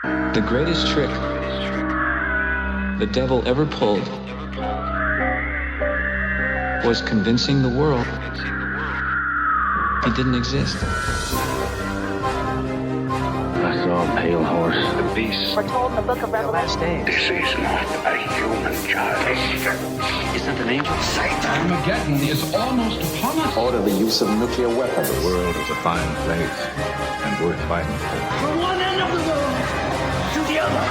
The greatest trick the devil ever pulled was convincing the world he didn't exist. I saw a pale horse. The beast. We're told in the book of Revelation. This is not a human child. Isn't an angel Satan? Armageddon is almost upon us. Order the use of nuclear weapons. The world is a fine place and worth fighting for. From one end of the world to the other,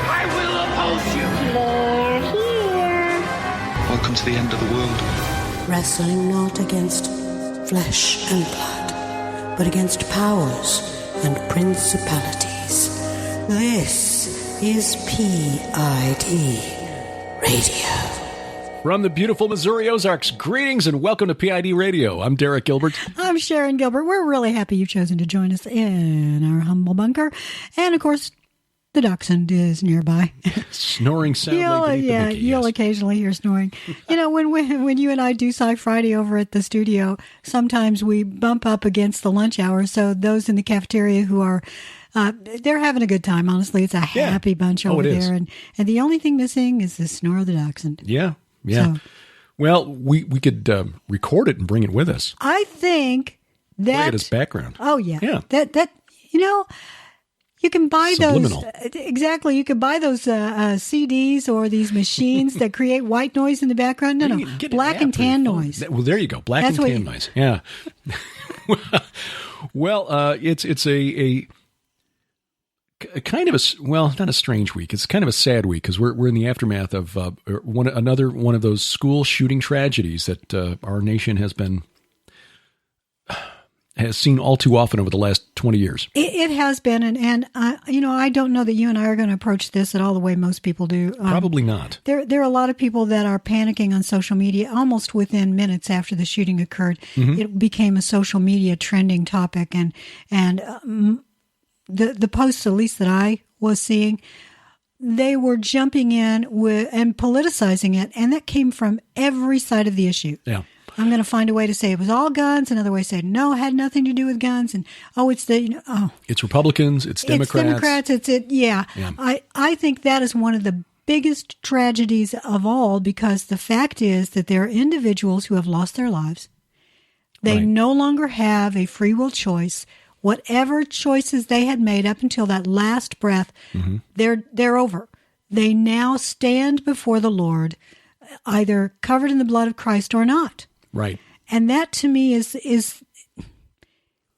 I will oppose you. They're here. Welcome to the end of the world. Wrestling not against flesh and blood, but against powers and principalities. This is P.I.D. Radio. From the beautiful Missouri Ozarks, greetings and welcome to P.I.D. Radio. I'm Derek-Gilbert. I'm Sharon-Gilbert. We're really happy you've chosen to join us in our humble bunker. And, of course, the dachshund is nearby. Snoring soundly. You'll occasionally hear snoring. You know, when you and I do Sci Friday over at the studio, sometimes we bump up against the lunch hour. So those in the cafeteria who are, they're having a good time. Honestly, it's a happy bunch over there. And the only thing missing is the snore of the dachshund. Yeah. So, well, we could record it and bring it with us. I think that. Play it as background. Oh, yeah. Yeah. That you know. You can buy Subliminal. those, exactly. You can buy those CDs or these machines that create white noise in the background. No, black and tan noise. Well, there you go. Black and tan noise. Yeah. Well, it's a kind of not a strange week. It's kind of a sad week because we're in the aftermath of another one of those school shooting tragedies that our nation has seen all too often over the last 20 years. It has been. And I don't know that you and I are going to approach this at all the way most people do. Probably not. There are a lot of people that are panicking on social media almost within minutes after the shooting occurred. Mm-hmm. It became a social media trending topic. And the posts, at least that I was seeing, they were jumping in and politicizing it. And that came from every side of the issue. Yeah. I'm going to find a way to say it was all guns. Another way to say no, it had nothing to do with guns. And it's Republicans, it's Democrats. Yeah. I think that is one of the biggest tragedies of all because the fact is that there are individuals who have lost their lives. They no longer have a free will choice. Whatever choices they had made up until that last breath, mm-hmm. they're over. They now stand before the Lord, either covered in the blood of Christ or not. Right. And that to me is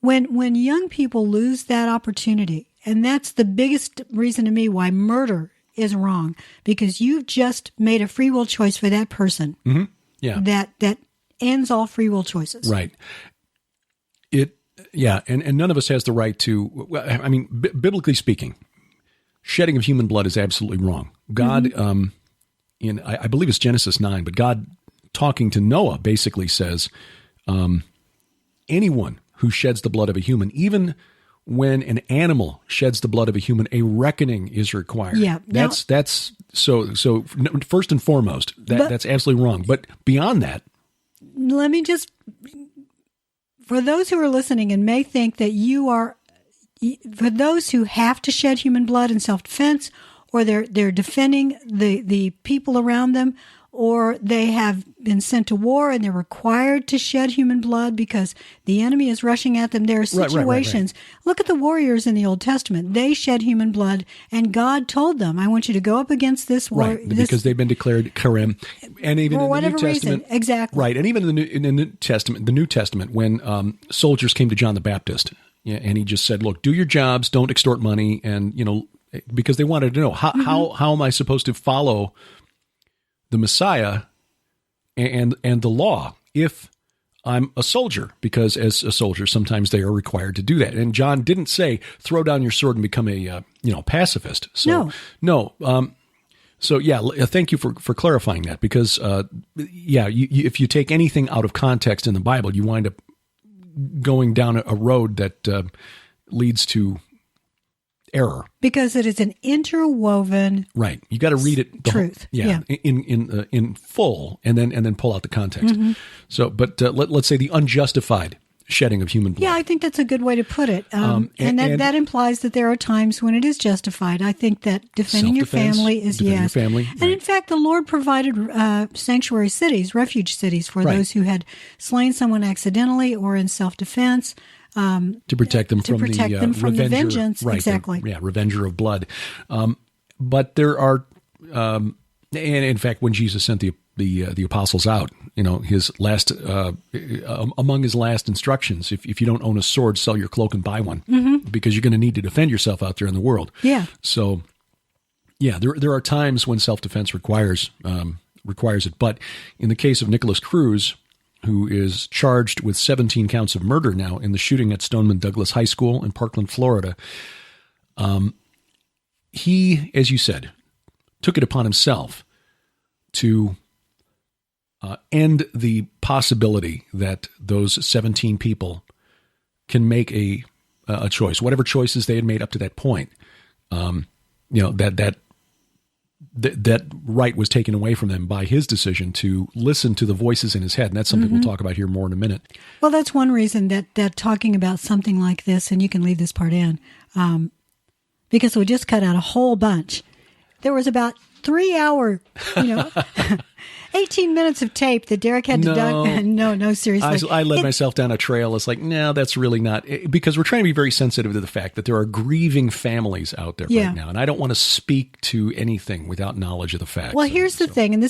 when young people lose that opportunity, and that's the biggest reason to me why murder is wrong, because you've just made a free will choice for that person. Mm-hmm. Yeah. That ends all free will choices. Right. And none of us has the right to, biblically speaking, shedding of human blood is absolutely wrong. God, mm-hmm. I believe it's Genesis 9, but God talking to Noah basically says, anyone who sheds the blood of a human, even when an animal sheds the blood of a human, a reckoning is required. Yeah. That's so first and foremost, that's absolutely wrong. But beyond that, let me just, for those who are listening and may think that for those who have to shed human blood in self-defense, or they're defending the people around them, or they have been sent to war and they're required to shed human blood because the enemy is rushing at them. There are situations. Right. Look at the warriors in the Old Testament. They shed human blood, and God told them, I want you to go up against this war. Right, because they've been declared Karim. And even for in the whatever New Testament. Reason. Exactly. Right, and even in the New Testament, when soldiers came to John the Baptist, and he just said, look, do your jobs, don't extort money, and, because they wanted to know, how am I supposed to follow the Messiah and the law if I'm a soldier? Because as a soldier, sometimes they are required to do that. And John didn't say, throw down your sword and become a pacifist. So, no. Thank you for clarifying that, because if you take anything out of context in the Bible, you wind up going down a road that leads to error, because it is an interwoven. Right, you got to read it truth. In full, and then pull out the context. Mm-hmm. So, but let's say the unjustified shedding of human blood. Yeah, I think that's a good way to put it. And that implies that there are times when it is justified. I think that defending your family is defending your family, And in fact, the Lord provided sanctuary cities, refuge cities for those who had slain someone accidentally or in self-defense. To protect them from the vengeance. Right, exactly. Revenger of blood. But there are, and in fact, when Jesus sent the apostles out, his last among his last instructions, if you don't own a sword, sell your cloak and buy one, because you're going to need to defend yourself out there in the world. Yeah. So, there are times when self-defense requires it. But in the case of Nikolas Cruz, who is charged with 17 counts of murder now in the shooting at Stoneman Douglas High School in Parkland, Florida, he, as you said, took it upon himself to end the possibility that those 17 people can make a choice, whatever choices they had made up to that point. That right was taken away from them by his decision to listen to the voices in his head. And that's something we'll talk about here more in a minute. Well, that's one reason that talking about something like this, and you can leave this part in, because we just cut out a whole bunch. There was about 3 hour, 18 minutes of tape that Derek had to No, seriously. I led myself down a trail. It's like, no, that's really not, because we're trying to be very sensitive to the fact that there are grieving families out there right now. And I don't want to speak to anything without knowledge of the facts. Well, here's the thing, and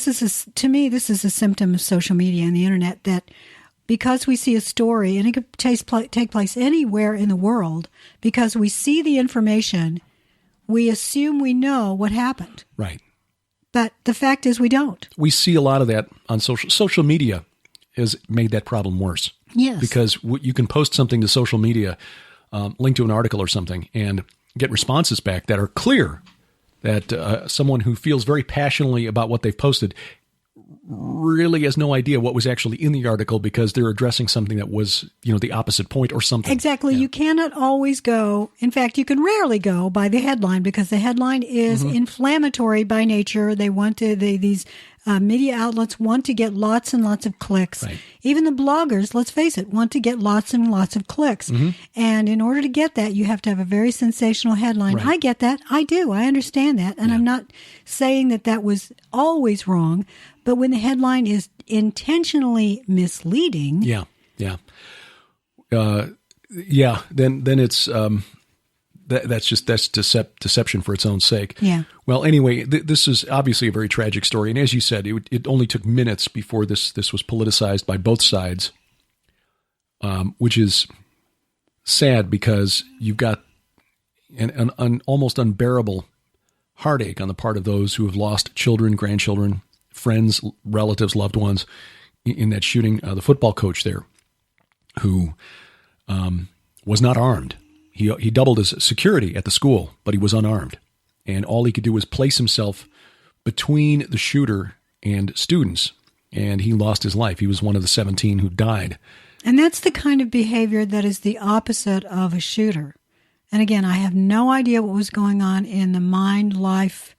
to me, this is a symptom of social media and the internet, that because we see a story, and it could take place anywhere in the world, because we see the information, we assume we know what happened. Right. But the fact is we don't. We see a lot of that on social media has made that problem worse. Yes. Because you can post something to social media, link to an article or something, and get responses back that are clear that someone who feels very passionately about what they've posted really has no idea what was actually in the article, because they're addressing something that was, the opposite point or something. Exactly. Yeah. You cannot always go. In fact, you can rarely go by the headline, because the headline is inflammatory by nature. They want to, these media outlets want to get lots and lots of clicks. Right. Even the bloggers, let's face it, want to get lots and lots of clicks. And in order to get that, you have to have a very sensational headline. Right. I get that. I do. I understand that. And I'm not saying that was always wrong. But when the headline is intentionally misleading, then it's that's deception for its own sake. Yeah. Well, anyway, this is obviously a very tragic story, and as you said, it only took minutes before this was politicized by both sides, which is sad, because you've got an almost unbearable heartache on the part of those who have lost children, grandchildren, friends, relatives, loved ones in that shooting. The football coach there, who was not armed. He doubled as security at the school, but he was unarmed. And all he could do was place himself between the shooter and students, and he lost his life. He was one of the 17 who died. And that's the kind of behavior that is the opposite of a shooter. And again, I have no idea what was going on in the mind, life,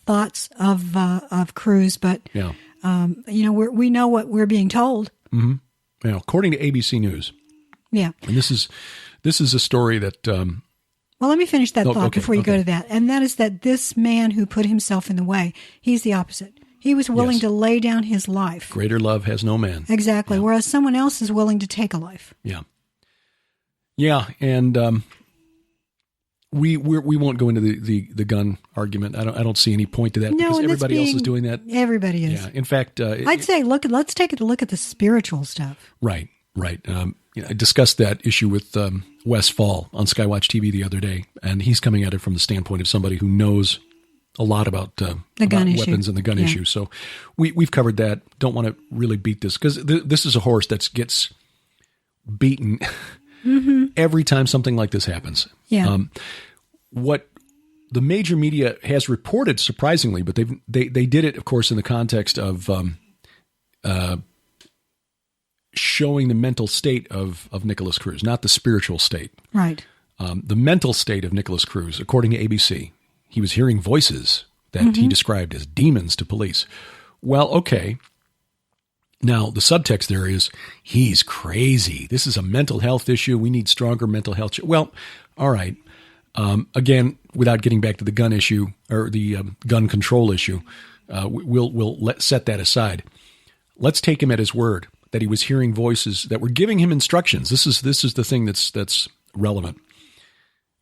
thoughts of Cruz, but we know what we're being told. Mm-hmm. Yeah, according to ABC News. Yeah, and this is a story that. Well, let me finish that thought before you go to that, and that is that this man who put himself in the way, he's the opposite. He was willing to lay down his life. Greater love has no man. Exactly. Yeah. Whereas someone else is willing to take a life. Yeah, and. We won't go into the gun argument. I don't see any point to that, because everybody else is doing that. Everybody is. Yeah. In fact, I'd say let's take a look at the spiritual stuff. Right. I discussed that issue with Wes Fall on Skywatch TV the other day, and he's coming at it from the standpoint of somebody who knows a lot about weapons and the gun issue. So we've covered that. Don't want to really beat this, because this is a horse that gets beaten. Every time something like this happens. Yeah. What the major media has reported, surprisingly, but they did it, of course, in the context of showing the mental state of Nikolas Cruz, not the spiritual state. Right. The mental state of Nikolas Cruz, according to ABC, he was hearing voices that he described as demons to police. Well, okay. Now, the subtext there is, he's crazy. This is a mental health issue. We need stronger mental health. Well, all right. Again, without getting back to the gun issue or the gun control issue, we'll set that aside. Let's take him at his word that he was hearing voices that were giving him instructions. This is the thing that's relevant.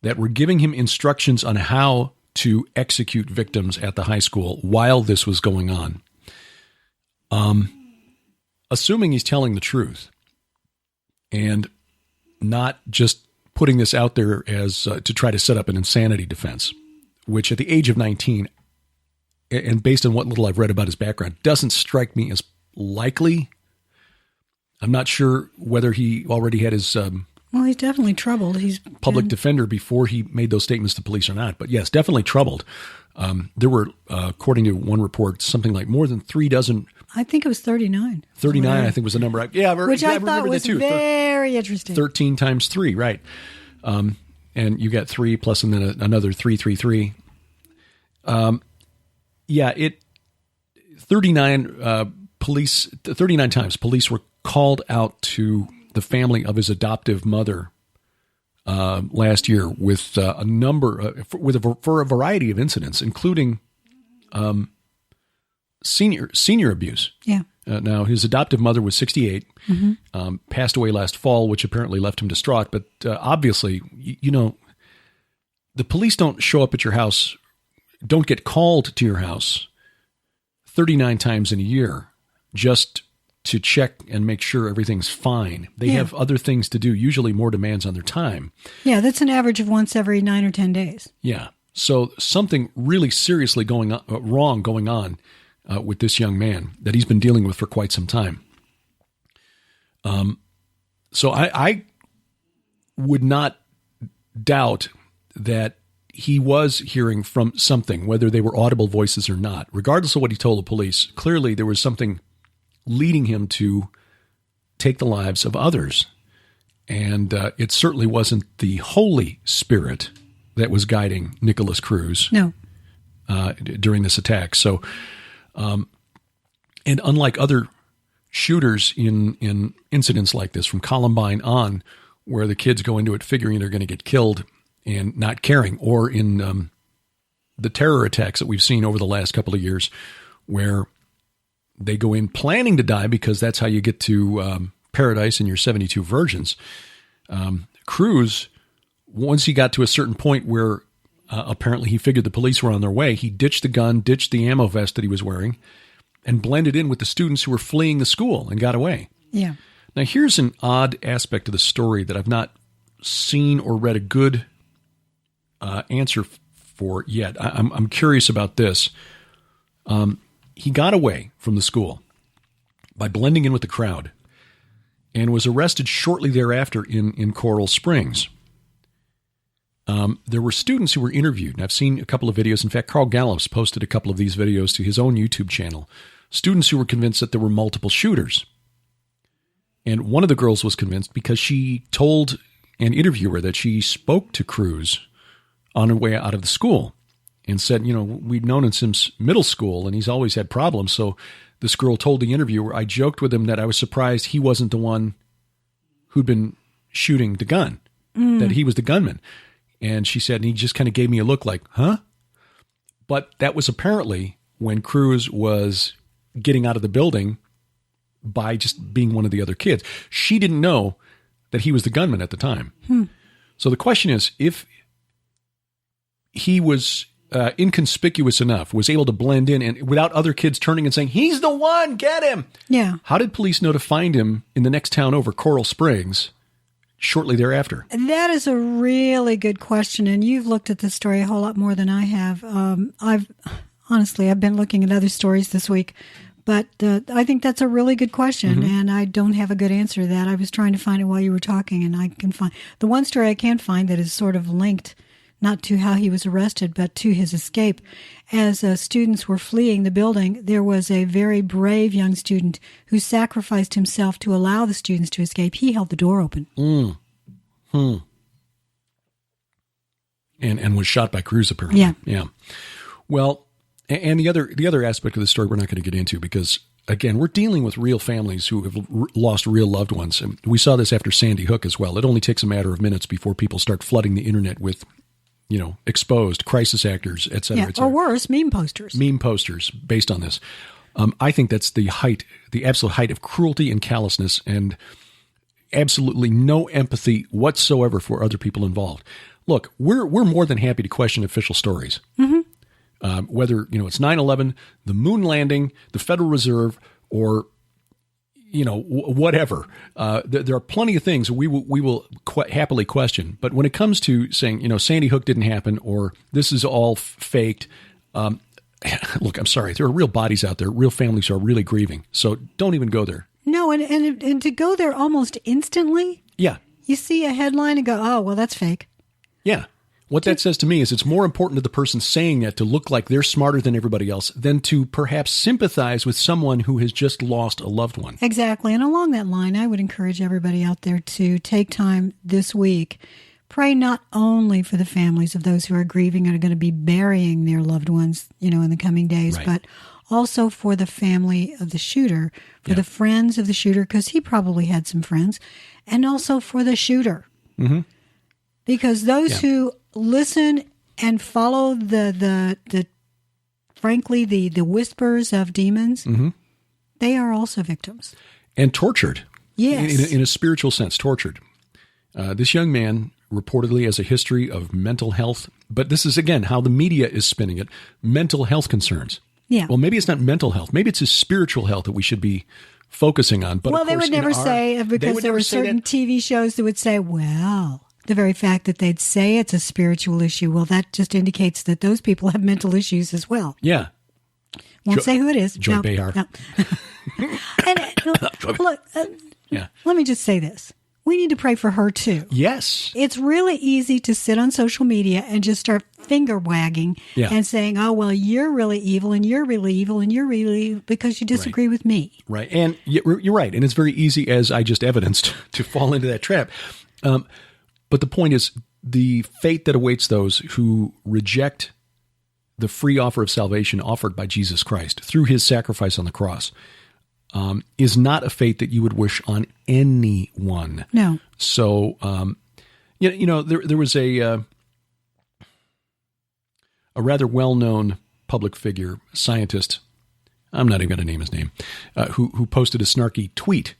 That were giving him instructions on how to execute victims at the high school while this was going on. Assuming he's telling the truth and not just putting this out there as to try to set up an insanity defense, which at the age of 19, and based on what little I've read about his background, doesn't strike me as likely. I'm not sure whether he already had his well, he's definitely troubled. He's public defender before he made those statements to police or not. But yes, definitely troubled. There were, according to one report, something like more than 3 dozen. I think it was 39. 39, I think was the number. Which I thought was very interesting. 13 times 3, right. And you got 3 plus and then another 333. 39 times police were called out to the family of his adoptive mother last year with a number for a variety of incidents, including senior abuse. Yeah. Now his adoptive mother was 68, passed away last fall, which apparently left him distraught. But obviously, the police don't show up at your house, don't get called to your house 39 times in a year just to check and make sure everything's fine. They have other things to do, usually more demands on their time. Yeah, that's an average of once every 9 or 10 days. Yeah. So something really seriously wrong going on with this young man that he's been dealing with for quite some time. So I would not doubt that he was hearing from something, whether they were audible voices or not. Regardless of what he told the police, clearly there was something leading him to take the lives of others. And it certainly wasn't the Holy Spirit that was guiding Nikolas Cruz during this attack. So, and unlike other shooters in incidents like this, from Columbine on, where the kids go into it figuring they're going to get killed and not caring, or in the terror attacks that we've seen over the last couple of years, where they go in planning to die because that's how you get to paradise in your 72 virgins. Cruz, once he got to a certain point where apparently he figured the police were on their way, he ditched the gun, ditched the ammo vest that he was wearing, and blended in with the students who were fleeing the school and got away. Yeah. Now, here's an odd aspect of the story that I've not seen or read a good answer for yet. I'm curious about this. He got away from the school by blending in with the crowd and was arrested shortly thereafter in Coral Springs. There were students who were interviewed, and I've seen a couple of videos. In fact, Carl Gallups posted a couple of these videos to his own YouTube channel. Students who were convinced that there were multiple shooters. And one of the girls was convinced because she told an interviewer that she spoke to Cruz on her way out of the school and said, we'd known him since middle school and he's always had problems. So this girl told the interviewer, I joked with him that I was surprised he wasn't the one who'd been shooting the gun, that he was the gunman. And she said, and he just kind of gave me a look like, huh? But that was apparently when Cruz was getting out of the building by just being one of the other kids. She didn't know that he was the gunman at the time. So the question is, if he was inconspicuous enough, was able to blend in and without other kids turning and saying, he's the one, get him. Yeah. How did police know to find him in the next town over, Coral Springs, shortly thereafter? That is a really good question. And you've looked at this story a whole lot more than I have. I've been looking at other stories this week, but I think that's a really good question. And I don't have a good answer to that. I was trying to find it while you were talking, and I can find the one story I can find that is sort of linked not to how he was arrested, but to his escape. As students were fleeing the building, there was a very brave young student who sacrificed himself to allow the students to escape. He held the door open. And was shot by Cruz, apparently. Yeah. Well, and the other aspect of the story we're not going to get into because again, we're dealing with real families who have lost real loved ones. And we saw this after Sandy Hook as well. It only takes a matter of minutes before people start flooding the internet with, exposed crisis actors, et cetera, et cetera. Or worse, meme posters. Meme posters based on this. I think that's the absolute height of cruelty and callousness, and absolutely no empathy whatsoever for other people involved. Look, we're more than happy to question official stories. Mm-hmm. Whether, it's 9/11, the moon landing, the Federal Reserve, or, whatever. There are plenty of things we will happily question. But when it comes to saying, Sandy Hook didn't happen, or this is all faked, look, I'm sorry. There are real bodies out there. Real families are really grieving. So don't even go there. No, and to go there almost instantly. Yeah. You see a headline and go, oh, well, that's fake. Yeah. What that says to me is it's more important to the person saying it to look like they're smarter than everybody else than to perhaps sympathize with someone who has just lost a loved one. Exactly. And along that line, I would encourage everybody out there to take time this week. Pray not only for the families of those who are grieving and are going to be burying their loved ones, in the coming days, right, but also for the family of the shooter, for the friends of the shooter, because he probably had some friends, and also for the shooter. Mm-hmm. Because those who listen and follow the frankly, the whispers of demons, mm-hmm, they are also victims. And tortured. Yes. In a spiritual sense, tortured. This young man reportedly has a history of mental health, but this is, again, how the media is spinning it, mental health concerns. Yeah. Well, maybe it's not mental health. Maybe it's his spiritual health that we should be focusing on. But well, they would never say, because there were certain TV shows that would say, well, the very fact that they'd say it's a spiritual issue, well, that just indicates that those people have mental issues as well. Yeah. Won't say who it is. Joy Behar. No. Look, let me just say this. We need to pray for her, too. Yes. It's really easy to sit on social media and just start finger wagging and saying, oh, well, you're really evil and you're really evil and you're really evil because you disagree with me. Right. And you're right. And it's very easy, as I just evidenced, to fall into that trap. But the point is, the fate that awaits those who reject the free offer of salvation offered by Jesus Christ through his sacrifice on the cross is not a fate that you would wish on anyone. No. So, there was a rather well-known public figure, scientist, I'm not even going to name his name, who posted a snarky tweet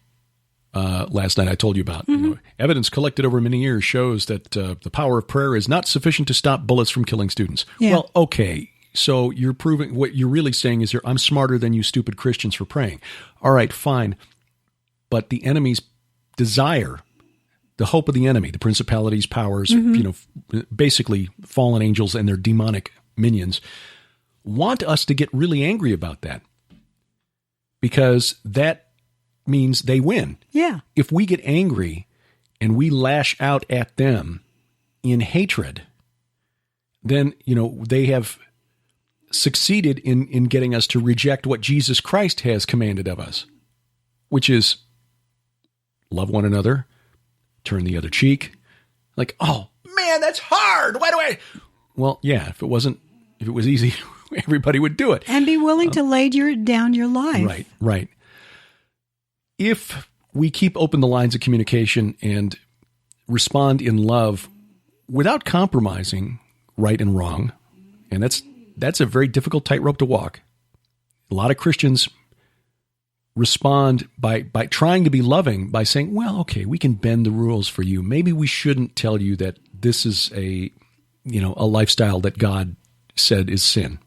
last night I told you about. Mm-hmm. Evidence collected over many years shows that the power of prayer is not sufficient to stop bullets from killing students. Yeah. Well, okay. So you're proving what you're really saying is I'm smarter than you stupid Christians for praying. All right, fine. But the enemy's desire, the hope of the enemy, the principalities, powers, mm-hmm, basically fallen angels and their demonic minions, want us to get really angry about that because that means they win. Yeah. If we get angry and we lash out at them in hatred, then, they have succeeded in getting us to reject what Jesus Christ has commanded of us, which is love one another, turn the other cheek. Like, oh man, that's hard. Why do I? Well, yeah, if it was easy, everybody would do it. And be willing to lay down your life. Right. If we keep open the lines of communication and respond in love without compromising right and wrong, and that's a very difficult tightrope to walk. A lot of Christians respond by trying to be loving by saying, well, okay, we can bend the rules for you. Maybe we shouldn't tell you that this is a lifestyle that God said is sin.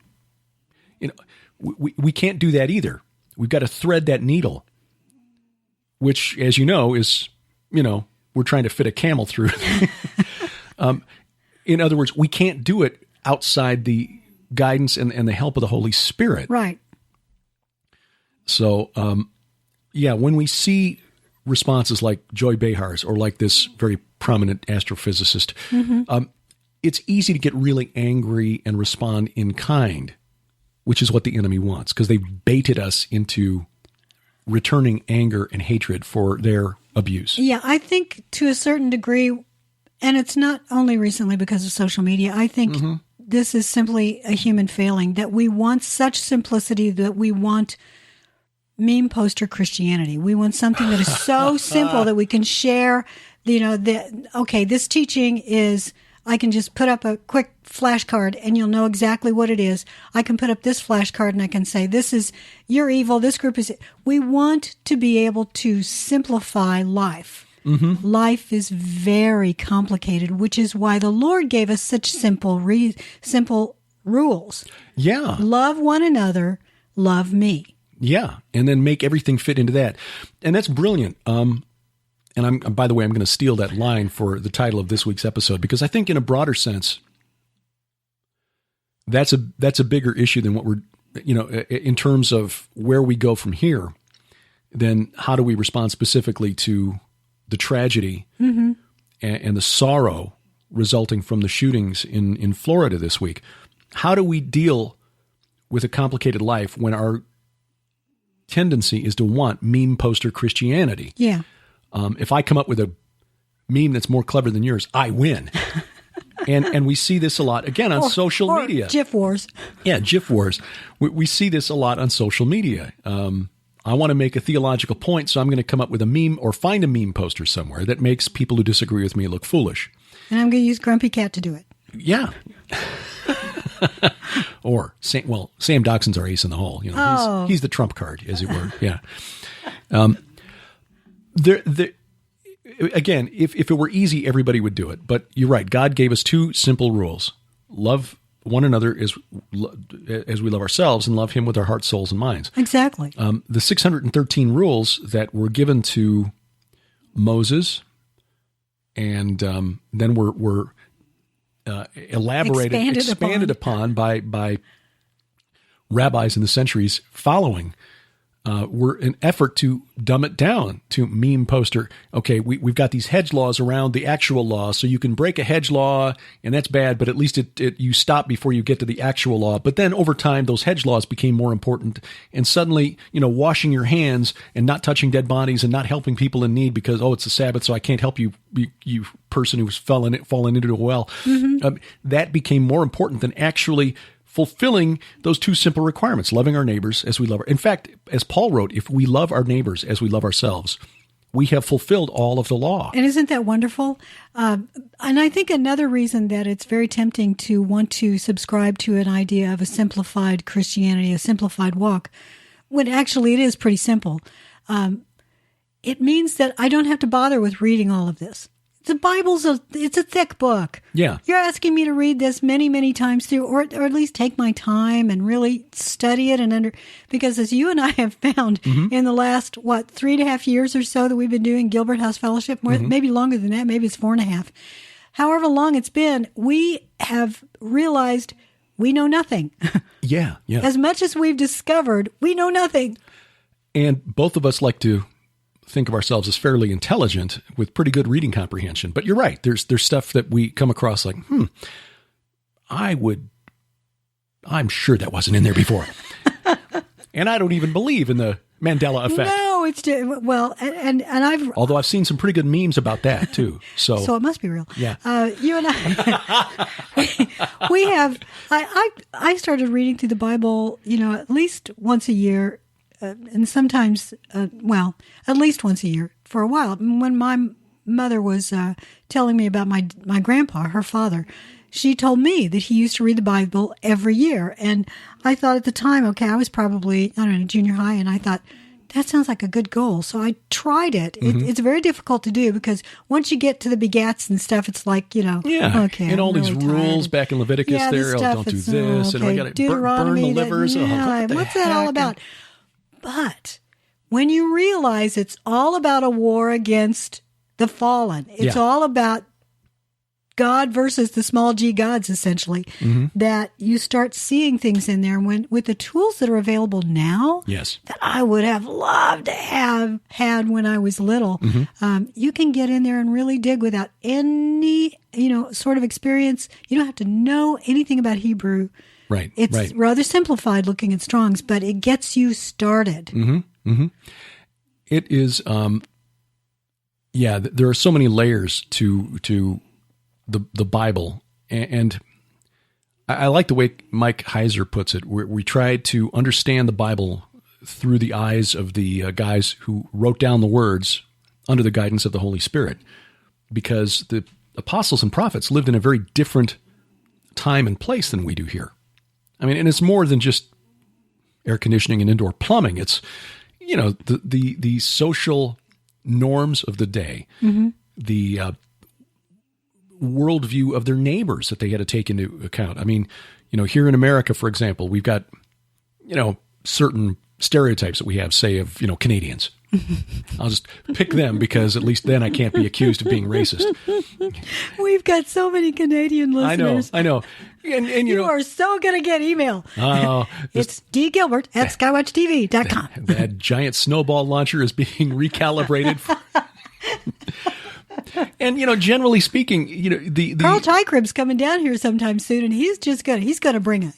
We can't do that either. We've got to thread that needle, which, as you know, is, we're trying to fit a camel through. In other words, we can't do it outside the guidance and the help of the Holy Spirit. Right. So, when we see responses like Joy Behar's or like this very prominent astrophysicist, mm-hmm, it's easy to get really angry and respond in kind, which is what the enemy wants, because they baited us into returning anger and hatred for their abuse. Yeah, I think to a certain degree, and it's not only recently because of social media, I think mm-hmm, this is simply a human failing, that we want such simplicity, that we want meme poster Christianity. We want something that is so simple that we can share, this teaching is, I can just put up a quick flashcard and you'll know exactly what it is. I can put up this flashcard and I can say, this is, you're evil, this group is, we want to be able to simplify life. Mm-hmm. Life is very complicated, which is why the Lord gave us such simple rules. Yeah. Love one another, love me. Yeah. And then make everything fit into that. And that's brilliant. And by the way, I'm going to steal that line for the title of this week's episode, because I think in a broader sense, that's a bigger issue than what we're, in terms of where we go from here, then how do we respond specifically to the tragedy mm-hmm. and the sorrow resulting from the shootings in Florida this week? How do we deal with a complicated life when our tendency is to want meme poster Christianity? Yeah. If I come up with a meme that's more clever than yours, I win. and we see this a lot, again, on social media. GIF wars. Yeah, GIF wars. We see this a lot on social media. I want to make a theological point, so I'm going to come up with a meme or find a meme poster somewhere that makes people who disagree with me look foolish. And I'm going to use Grumpy Cat to do it. Yeah. Or, Sam Doxson's our ace in the hole. He's the trump card, as it were. Yeah. Again, if it were easy, everybody would do it. But you're right. God gave us two simple rules. Love one another as we love ourselves, and love him with our hearts, souls, and minds. Exactly. The 613 rules that were given to Moses and then were expanded upon by rabbis in the centuries following, were an effort to dumb it down to meme poster. Okay, we've got these hedge laws around the actual law, so you can break a hedge law, and that's bad, but at least you stop before you get to the actual law. But then over time, those hedge laws became more important, and suddenly, washing your hands and not touching dead bodies and not helping people in need because, it's the Sabbath, so I can't help you person who's fallen into a well. Mm-hmm. That became more important than actually fulfilling those two simple requirements, loving our neighbors as we love our. In fact, as Paul wrote, if we love our neighbors as we love ourselves, we have fulfilled all of the law. And isn't that wonderful? And I think another reason that it's very tempting to want to subscribe to an idea of a simplified Christianity, a simplified walk, when actually it is pretty simple. It means that I don't have to bother with reading all of this. The Bible's it's a thick book. Yeah. You're asking me to read this many, many times through, or at least take my time and really study it because as you and I have found mm-hmm. in the last, 3.5 years or so that we've been doing Gilbert House Fellowship, mm-hmm. maybe longer than that, maybe it's 4.5. However long it's been, we have realized we know nothing. Yeah. As much as we've discovered, we know nothing. And both of us like to think of ourselves as fairly intelligent with pretty good reading comprehension. But you're right. There's stuff that we come across like, I'm sure that wasn't in there before. And I don't even believe in the Mandela effect. No, it's, and although I've seen some pretty good memes about that too. So it must be real. Yeah. You and I, we have, I started reading through the Bible, at least once a year. And sometimes, at least once a year for a while. When my mother was telling me about my grandpa, her father, she told me that he used to read the Bible every year. And I thought at the time, I was probably, junior high, and I thought, that sounds like a good goal. So I tried it. Mm-hmm. It's very difficult to do because once you get to the begats and stuff, it's like, okay. And all these rules back in Leviticus don't do this. And I got to burn the livers. What's that all about? But when you realize it's all about a war against the fallen, it's all about God versus the small g gods, essentially, mm-hmm. that you start seeing things in there with the tools that are available now that I would have loved to have had when I was little. Mm-hmm. You can get in there and really dig without any, sort of experience. You don't have to know anything about Hebrew. Right. It's rather simplified looking at Strong's, but it gets you started. Mm-hmm. Mm-hmm. It is, there are so many layers to the Bible. And I like the way Mike Heiser puts it, where we try to understand the Bible through the eyes of the guys who wrote down the words under the guidance of the Holy Spirit, because the apostles and prophets lived in a very different time and place than we do here. I mean, and it's more than just air conditioning and indoor plumbing. It's, the social norms of the day, the worldview of their neighbors that they had to take into account. I mean, here in America, for example, we've got, certain stereotypes that we have, say, of, Canadians. I'll just pick them because at least then I can't be accused of being racist. We've got so many Canadian listeners. I know. And you are so going to get email. It's D.Gilbert at skywatchtv.com. That giant snowball launcher is being recalibrated. And, generally speaking, the Carl Tykrib's coming down here sometime soon, and he's going to bring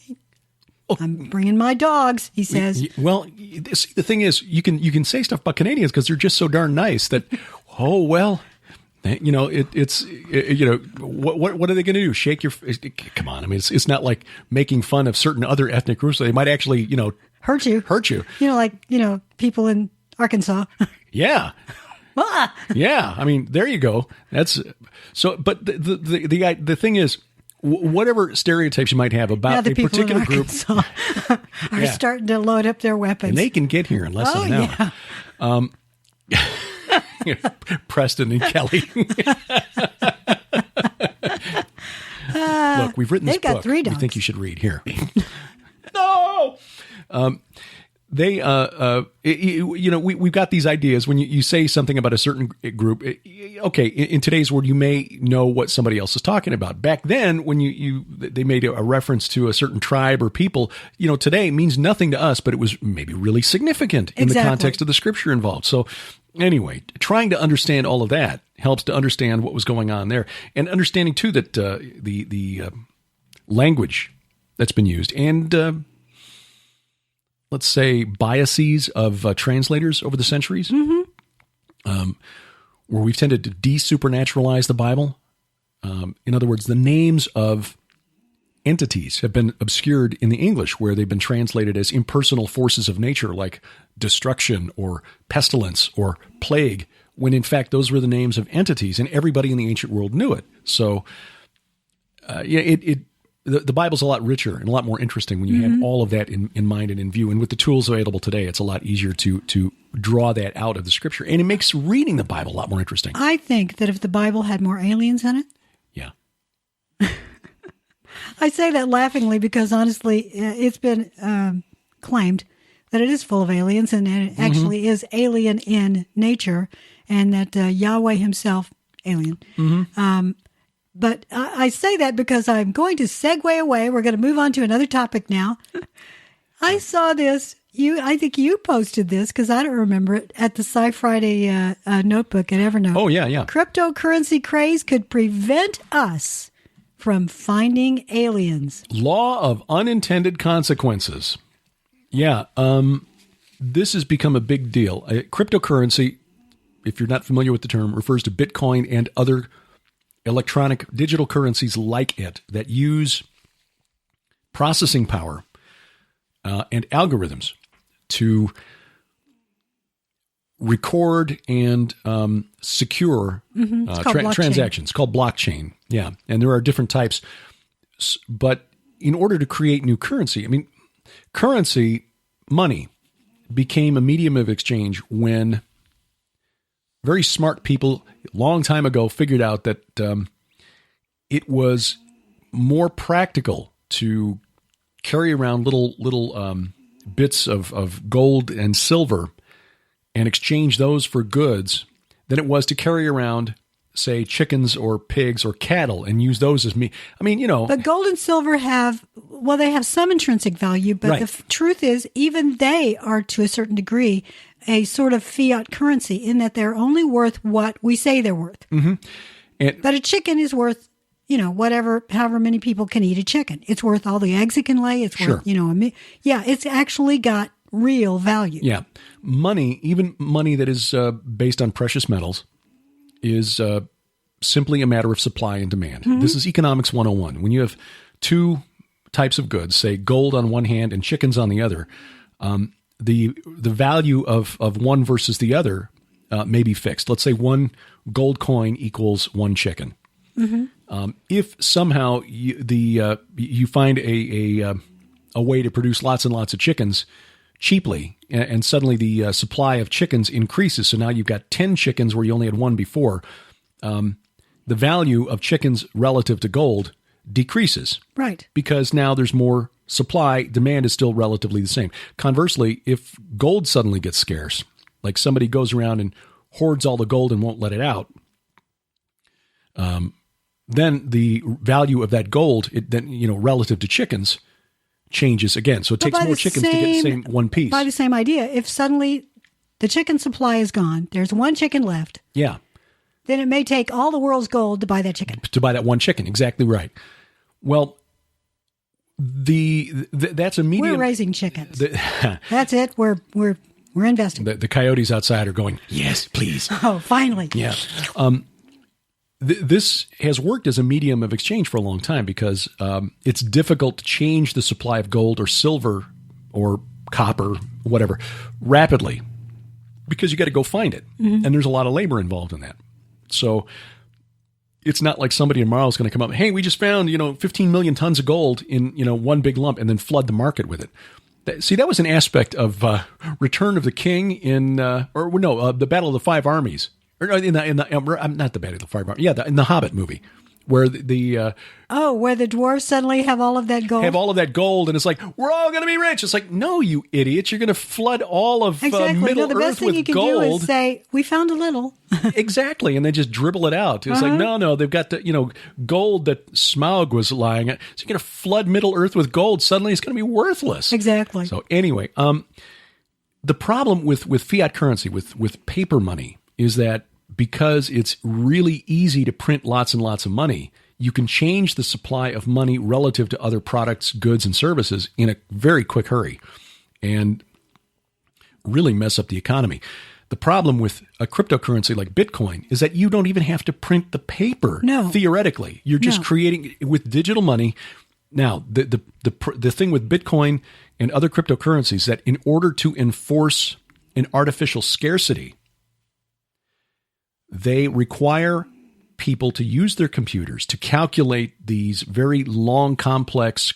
I'm bringing my dogs, he says. Well, the thing is, you can say stuff about Canadians because they're just so darn nice that, what are they going to do? Shake your, come on. I mean, it's not like making fun of certain other ethnic groups. They might actually, hurt you. People in Arkansas. Yeah. Yeah. I mean, there you go. That's so, but the thing is, whatever stereotypes you might have about a particular group are starting to load up their weapons. And they can get here in less than an hour. Preston and Kelly. Look, we've written this book. 3 dogs. We think you should read here. No! We've got these ideas when you say something about a certain group. Okay, in today's world, you may know what somebody else is talking about. Back then, when they made a reference to a certain tribe or people, today means nothing to us, but it was maybe really significant in the context of the scripture involved. So anyway, trying to understand all of that helps to understand what was going on there, and understanding too that the language that's been used and let's say biases of translators over the centuries, where we've tended to de-supernaturalize the Bible. In other words, the names of entities have been obscured in the English, where they've been translated as impersonal forces of nature, like destruction or pestilence or plague, when in fact those were the names of entities, and everybody in the ancient world knew it. So, the Bible's a lot richer and a lot more interesting when you have all of that in mind and in view. And with the tools available today, it's a lot easier to draw that out of the scripture. And it makes reading the Bible a lot more interesting. I think that if the Bible had more aliens in it. Yeah. I say that laughingly because honestly, it's been claimed that it is full of aliens and it actually is alien in nature, and that Yahweh himself, alien. But I say that because I'm going to segue away. We're going to move on to another topic now. I saw this. I think you posted this because I don't remember it at the Sci Friday notebook at Evernote. Oh, yeah. Cryptocurrency craze could prevent us from finding aliens. Law of unintended consequences. Yeah. This has become a big deal. Cryptocurrency, if you're not familiar with the term, refers to Bitcoin and other electronic digital currencies like it that use processing power and algorithms to record and secure transactions, called blockchain. Yeah. And there are different types. But in order to create new currency, currency, money, became a medium of exchange when very smart people a long time ago figured out that it was more practical to carry around little bits of gold and silver and exchange those for goods than it was to carry around, say, chickens or pigs or cattle and use those as meat. But gold and silver have some intrinsic value, but the truth is even they are to a certain degree a sort of fiat currency in that they're only worth what we say they're worth. But a chicken is worth, however many people can eat a chicken. It's worth all the eggs it can lay. It's worth, it's actually got real value. Yeah. Money, even money that is based on precious metals, is simply a matter of supply and demand. This is economics 101. When you have two types of goods, say gold on one hand and chickens on the other, the value of one versus the other may be fixed. Let's say one gold coin equals one chicken. Mm-hmm. If somehow you find a way to produce lots and lots of chickens cheaply, and suddenly the supply of chickens increases, so now you've got 10 chickens where you only had one before, the value of chickens relative to gold decreases. Right. Because now there's more supply, demand is still relatively the same. Conversely, if gold suddenly gets scarce, like somebody goes around and hoards all the gold and won't let it out, then the value of that gold, relative to chickens, changes again. So it takes more chickens to get the same one piece. By the same idea, if suddenly the chicken supply is gone, there's one chicken left. Yeah. Then it may take all the world's gold to buy that chicken. To buy that one chicken. Exactly right. Well, that's a medium. We're raising chickens. That's it. We're investing. The coyotes outside are going, yes, please. Oh, finally. Yeah. This has worked as a medium of exchange for a long time because it's difficult to change the supply of gold or silver or copper, whatever, rapidly because you got to go find it. Mm-hmm. And there's a lot of labor involved in that. So it's not like somebody tomorrow is going to come up, hey, we just found, 15 million tons of gold in, one big lump and then flood the market with it. See, that was an aspect of Return of the King in, the Battle of the Five Armies. Or not the Battle of the Five Armies. Yeah, in the Hobbit movie, where where the dwarves suddenly have all of that gold. And it's like, we're all going to be rich. It's like, no, you idiots, you're going to flood all of Middle Earth with gold. The best thing you can do is say, we found a little. Exactly, and they just dribble it out. It's like, no, they've got the gold that Smaug was lying at. So you're going to flood Middle Earth with gold. Suddenly, it's going to be worthless. Exactly. So anyway, the problem with fiat currency, with paper money, is that because it's really easy to print lots and lots of money, you can change the supply of money relative to other products, goods, and services in a very quick hurry and really mess up the economy. The problem with a cryptocurrency like Bitcoin is that you don't even have to print the paper. No. Theoretically, you're just creating with digital money. Now, the thing with Bitcoin and other cryptocurrencies is that in order to enforce an artificial scarcity, they require people to use their computers to calculate these very long, complex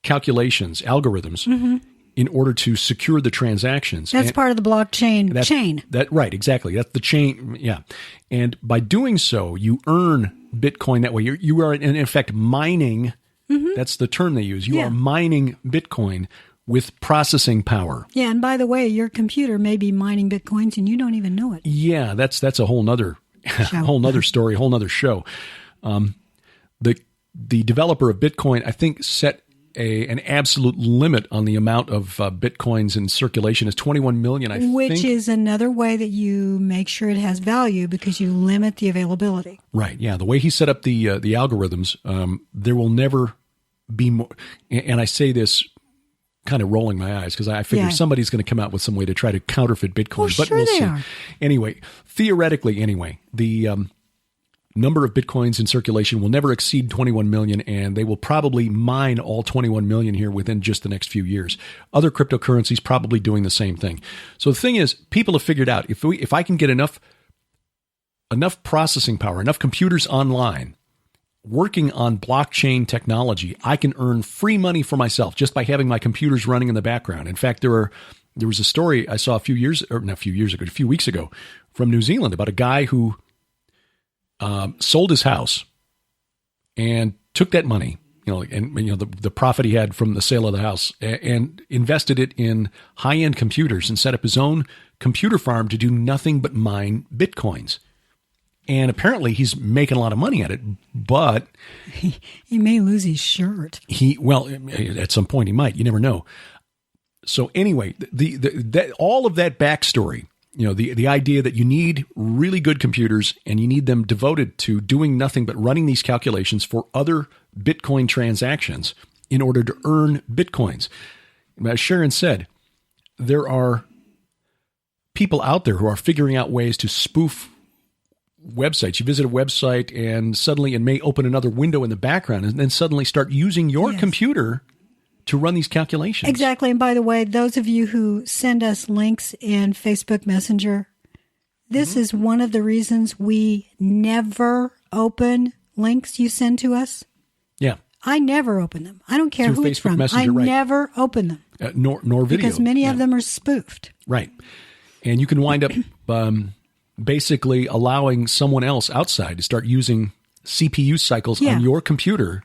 calculations, algorithms, in order to secure the transactions. That's part of the blockchain chain. Right, exactly. That's the chain, yeah. And by doing so, you earn Bitcoin that way. You are, in effect, mining. Mm-hmm. That's the term they use. You are mining Bitcoin with processing power. Yeah, and by the way, your computer may be mining Bitcoins and you don't even know it. Yeah, that's a whole nother story, a whole nother show. The developer of Bitcoin, I think, set an absolute limit on the amount of Bitcoins in circulation is 21 million, Which is another way that you make sure it has value because you limit the availability. Right, yeah. The way he set up the algorithms, there will never be more, and I say this kind of rolling my eyes because I figure somebody's going to come out with some way to try to counterfeit Bitcoin. But we'll see. Anyway, theoretically, the number of Bitcoins in circulation will never exceed 21 million, and they will probably mine all 21 million here within just the next few years. Other cryptocurrencies probably doing the same thing. So the thing is, people have figured out if I can get enough processing power, enough computers online, working on blockchain technology, I can earn free money for myself just by having my computers running in the background. In fact, there was a story I saw a few weeks ago from New Zealand about a guy who sold his house and took that money, the profit he had from the sale of the house, and invested it in high-end computers and set up his own computer farm to do nothing but mine Bitcoins. And apparently he's making a lot of money at it, but he may lose his shirt. At some point he might. You never know. So anyway, all of that backstory, the idea that you need really good computers and you need them devoted to doing nothing but running these calculations for other Bitcoin transactions in order to earn Bitcoins. As Sharon said, there are people out there who are figuring out ways to spoof websites. You visit a website and suddenly it may open another window in the background and then suddenly start using your computer to run these calculations. Exactly. And by the way, those of you who send us links in Facebook Messenger, this is one of the reasons we never open links you send to us. Yeah. I never open them. I don't care Through who Facebook it's from. Messenger, I right. never open them. Nor video. Because many of them are spoofed. Right. And you can wind up basically allowing someone else outside to start using CPU cycles on your computer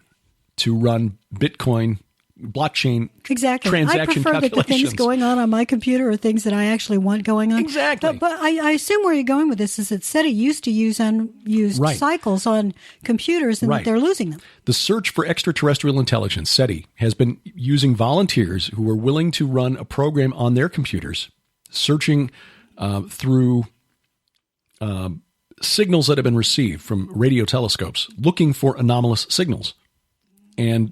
to run Bitcoin blockchain transaction I prefer that the things going on my computer are things that I actually want going on. Exactly. But I assume where you're going with this is that SETI used to use unused cycles on computers and that they're losing them. The search for extraterrestrial intelligence, SETI, has been using volunteers who are willing to run a program on their computers, searching through signals that have been received from radio telescopes, looking for anomalous signals. And,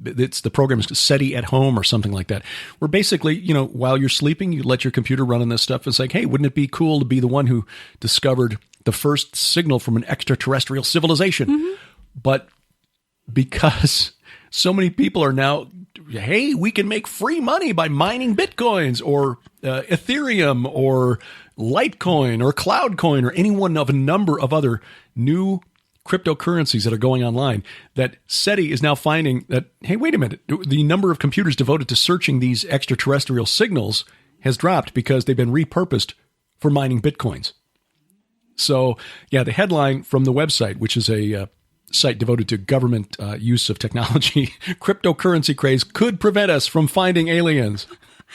it's the program is SETI at Home or something like that, where basically, while you're sleeping, you let your computer run on this stuff. It's like, hey, wouldn't it be cool to be the one who discovered the first signal from an extraterrestrial civilization? Mm-hmm. But because so many people are now, hey, we can make free money by mining Bitcoins or Ethereum or Litecoin or Cloudcoin or any one of a number of other new cryptocurrencies that are going online, that SETI is now finding that, hey, wait a minute, the number of computers devoted to searching these extraterrestrial signals has dropped because they've been repurposed for mining Bitcoins. So, the headline from the website, which is a site devoted to government use of technology, cryptocurrency craze could prevent us from finding aliens.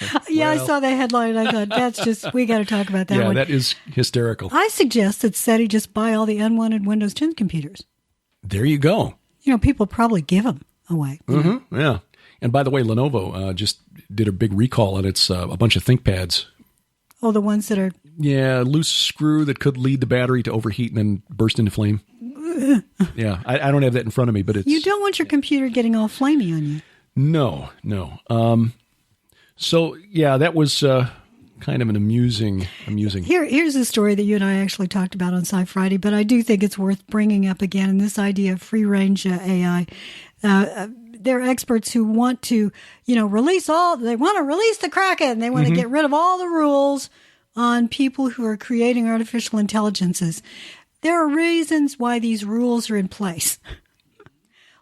I saw that headline and I thought, we got to talk about that one. Yeah, that is hysterical. I suggest that SETI just buy all the unwanted Windows 10 computers. There you go. People probably give them away. Mm-hmm, yeah. And by the way, Lenovo just did a big recall on its a bunch of ThinkPads. Oh, the ones that are... Yeah, loose screw that could lead the battery to overheat and then burst into flame. Yeah, I don't have that in front of me, but it's... You don't want your computer getting all flamey on you. No. So, that was kind of an amusing. Here's a story that you and I actually talked about on Sci Friday, but I do think it's worth bringing up again. And this idea of free range AI. There are experts who want to, release the Kraken. They want to get rid of all the rules on people who are creating artificial intelligences. There are reasons why these rules are in place.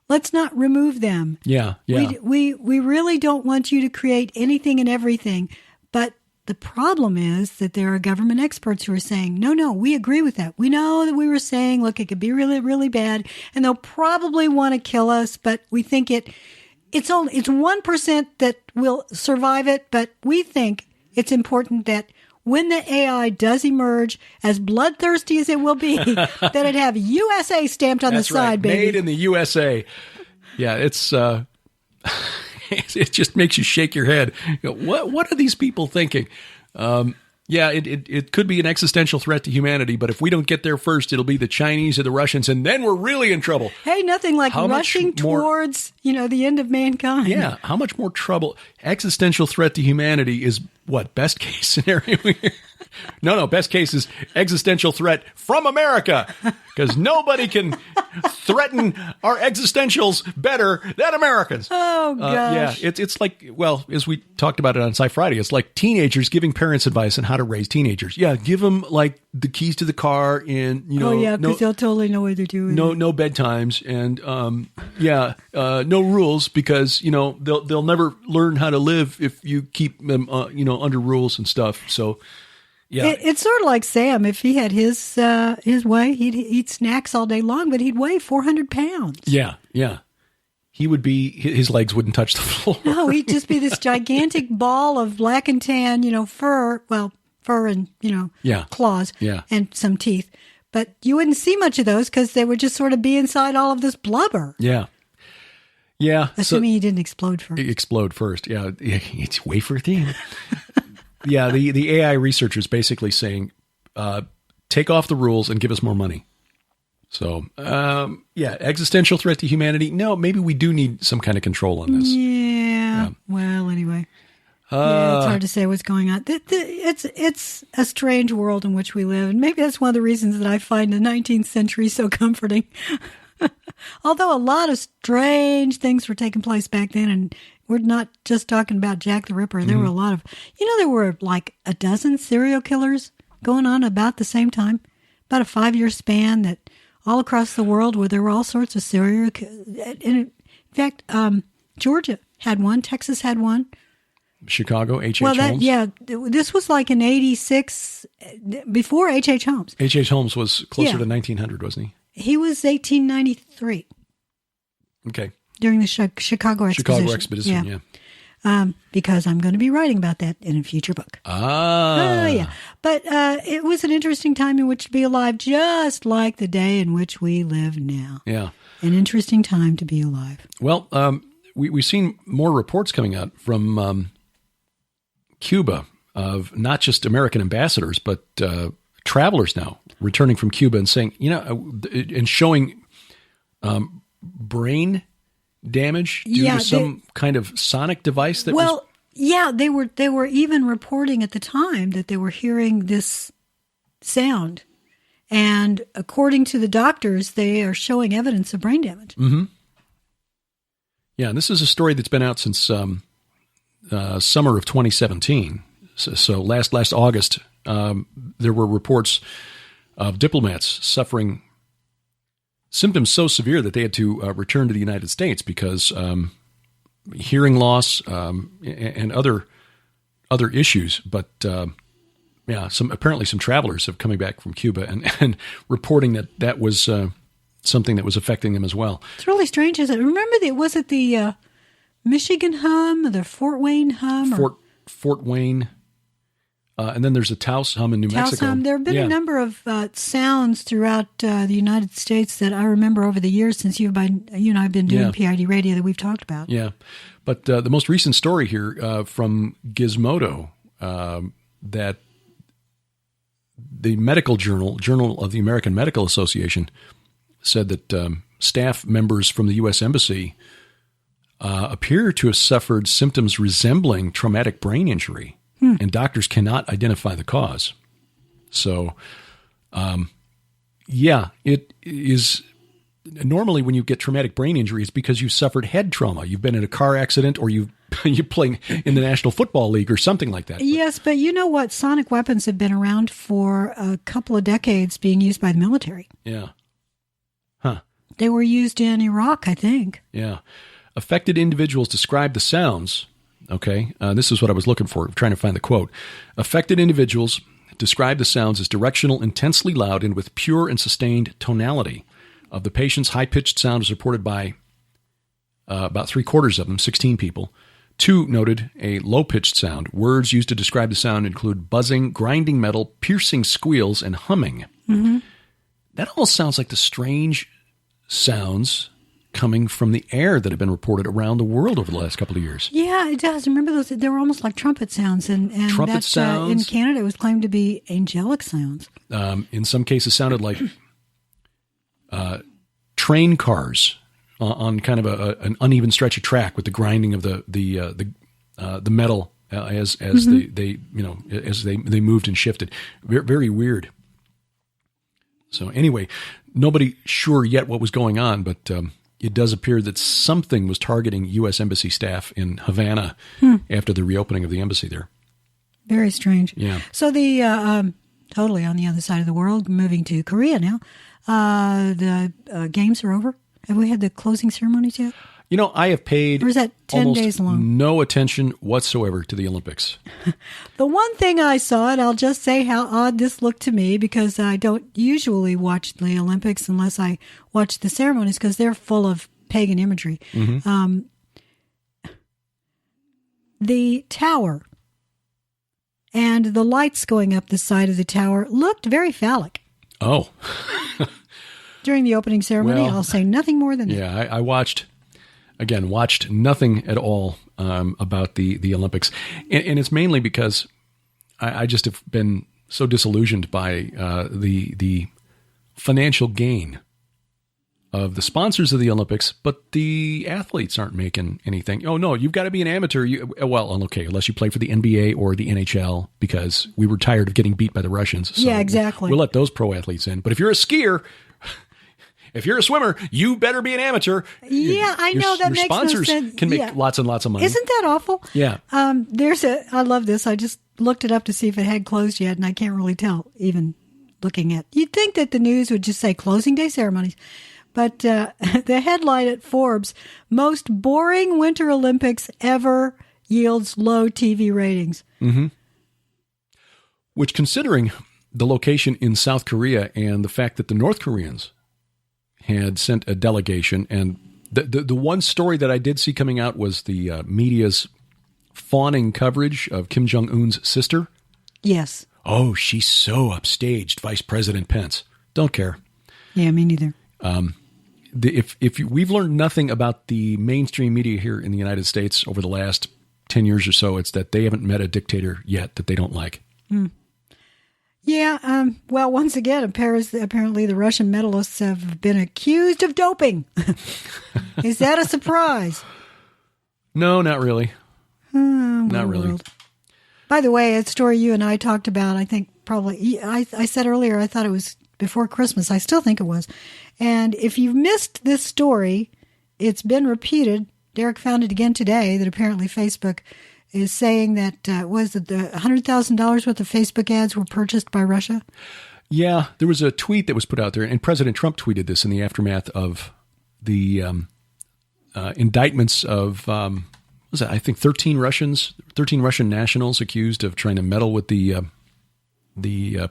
Let's not remove them. Yeah. We really don't want you to create anything and everything. But the problem is that there are government experts who are saying, no, we agree with that. We know that we were saying, look, it could be really, really bad, and they'll probably want to kill us, but we think it's 1% that will survive it, but we think it's important that when the AI does emerge, as bloodthirsty as it will be, that it have USA stamped on the side, right. baby. Made in the USA. Yeah, it's it just makes you shake your head. What are these people thinking? It could be an existential threat to humanity, but if we don't get there first, it'll be the Chinese or the Russians, and then we're really in trouble. Hey, nothing like rushing towards, the end of mankind. Yeah, how much more trouble? Existential threat to humanity is what? Best case scenario here? No, best case is existential threat from America, because nobody can threaten our existentials better than Americans. Oh, gosh. It's like, as we talked about it on Sci Friday, it's like teenagers giving parents advice on how to raise teenagers. Yeah, give them like the keys to the car and, because they'll totally know what they're doing. No bedtimes and, no rules, because, they'll never learn how to live if you keep them, under rules and stuff. So, yeah. It's sort of like Sam. If he had his way, he'd eat snacks all day long, but he'd weigh 400 pounds. Yeah. He would be, his legs wouldn't touch the floor. No, he'd just be this gigantic ball of black and tan, fur and, claws and some teeth. But you wouldn't see much of those because they would just sort of be inside all of this blubber. Yeah. Assuming he didn't explode first. Explode first. Yeah. It's wafer thin. Yeah. The AI researchers basically saying, take off the rules and give us more money. So, existential threat to humanity. No, maybe we do need some kind of control on this. Yeah. Well, anyway. It's hard to say what's going on. It's a strange world in which we live. And maybe that's one of the reasons that I find the 19th century so comforting. Although a lot of strange things were taking place back then, and we're not just talking about Jack the Ripper. There were a lot of, there were like a dozen serial killers going on about the same time, about a 5-year span that all across the world where there were all sorts of serial killers. In fact, Georgia had one, Texas had one. Chicago, H.H. Holmes? Yeah, this was like in 86, before H.H. Holmes. H.H. Holmes was closer to 1900, wasn't he? He was 1893. Okay. During the Chicago Expedition. Chicago Expedition, yeah. Because I'm going to be writing about that in a future book. Yeah. But it was an interesting time in which to be alive, just like the day in which we live now. Yeah. An interesting time to be alive. Well, we've seen more reports coming out from Cuba of not just American ambassadors, but travelers now returning from Cuba and saying, and showing brain damage due to some kind of sonic device that was... Yeah, they were even reporting at the time that they were hearing this sound. And according to the doctors, they are showing evidence of brain damage. Mm-hmm. Yeah, and this is a story that's been out since summer of 2017. So last August, there were reports of diplomats suffering symptoms so severe that they had to return to the United States because hearing loss and other issues. But apparently some travelers have coming back from Cuba and reporting that was something that was affecting them as well. It's really strange, isn't it? Remember, was it the Michigan hum, the Fort Wayne hum? Fort Wayne. And then there's a Taos hum in New Mexico. Hum. There have been a number of sounds throughout the United States that I remember over the years since you and I have been doing P.I.D. radio that we've talked about. Yeah. But the most recent story here from Gizmodo, that the medical Journal of the American Medical Association, said that staff members from the U.S. Embassy appear to have suffered symptoms resembling traumatic brain injury. And doctors cannot identify the cause. So, it is normally when you get traumatic brain injury, it's because you suffered head trauma. You've been in a car accident or you're playing in the National Football League or something like that. Yes, but you know what? Sonic weapons have been around for a couple of decades being used by the military. Yeah. Huh. They were used in Iraq, I think. Yeah. Affected individuals describe the sounds. Okay, this is what I was looking for, trying to find the quote. Affected individuals describe the sounds as directional, intensely loud, and with pure and sustained tonality. Of the patient's high-pitched sound was reported by about 3/4 of them, 16 people. 2 noted a low-pitched sound. Words used to describe the sound include buzzing, grinding metal, piercing squeals, and humming. Mm-hmm. That almost sounds like the strange sounds coming from the air that have been reported around the world over the last couple of years. Yeah, it does. Remember those? They were almost like trumpet sounds, and trumpet sounds. In Canada, it was claimed to be angelic sounds. In some cases, sounded like train cars on kind of an uneven stretch of track with the grinding of the metal as they moved and shifted. Very, very weird. So anyway, nobody sure yet what was going on, but. It does appear that something was targeting U.S. Embassy staff in Havana after the reopening of the embassy there. Very strange. Yeah. So the totally on the other side of the world, moving to Korea now, the games are over. Have we had the closing ceremonies yet? I have paid or is that 10 days long? No attention whatsoever to the Olympics. The one thing I saw, and I'll just say how odd this looked to me, because I don't usually watch the Olympics unless I watch the ceremonies, because they're full of pagan imagery. Mm-hmm. The tower and the lights going up the side of the tower looked very phallic. Oh. During the opening ceremony, I'll say nothing more than that. Yeah, I watched nothing at all about the Olympics. And it's mainly because I just have been so disillusioned by the financial gain of the sponsors of the Olympics, but the athletes aren't making anything. Oh, no, you've got to be an amateur. Unless you play for the NBA or the NHL, because we were tired of getting beat by the Russians. So yeah, exactly. We'll let those pro athletes in. But if you're a skier... if you're a swimmer, you better be an amateur. Yeah, I know that makes no sense. Your sponsors can make lots and lots of money. Isn't that awful? Yeah. I love this. I just looked it up to see if it had closed yet, and I can't really tell even looking at. You'd think that the news would just say closing day ceremonies. But the headline at Forbes, most boring Winter Olympics ever yields low TV ratings. Mm-hmm. Which, considering the location in South Korea and the fact that the North Koreans had sent a delegation, and the one story that I did see coming out was the media's fawning coverage of Kim Jong-un's sister. Yes. Oh, she's so upstaged, Vice President Pence. Don't care. Yeah, me neither. If we've learned nothing about the mainstream media here in the United States over the last 10 years or so, it's that they haven't met a dictator yet that they don't like. Yeah. Well, once again, apparently the Russian medalists have been accused of doping. Is that a surprise? No, not really. Not really. World. By the way, a story you and I talked about, I think probably, I said earlier, I thought it was before Christmas. I still think it was. And if you've missed this story, it's been repeated. Derek found it again today that apparently Facebook is saying that, was it the $100,000 worth of Facebook ads were purchased by Russia? Yeah, there was a tweet that was put out there, and President Trump tweeted this in the aftermath of the indictments of, I think 13 Russian nationals accused of trying to meddle with the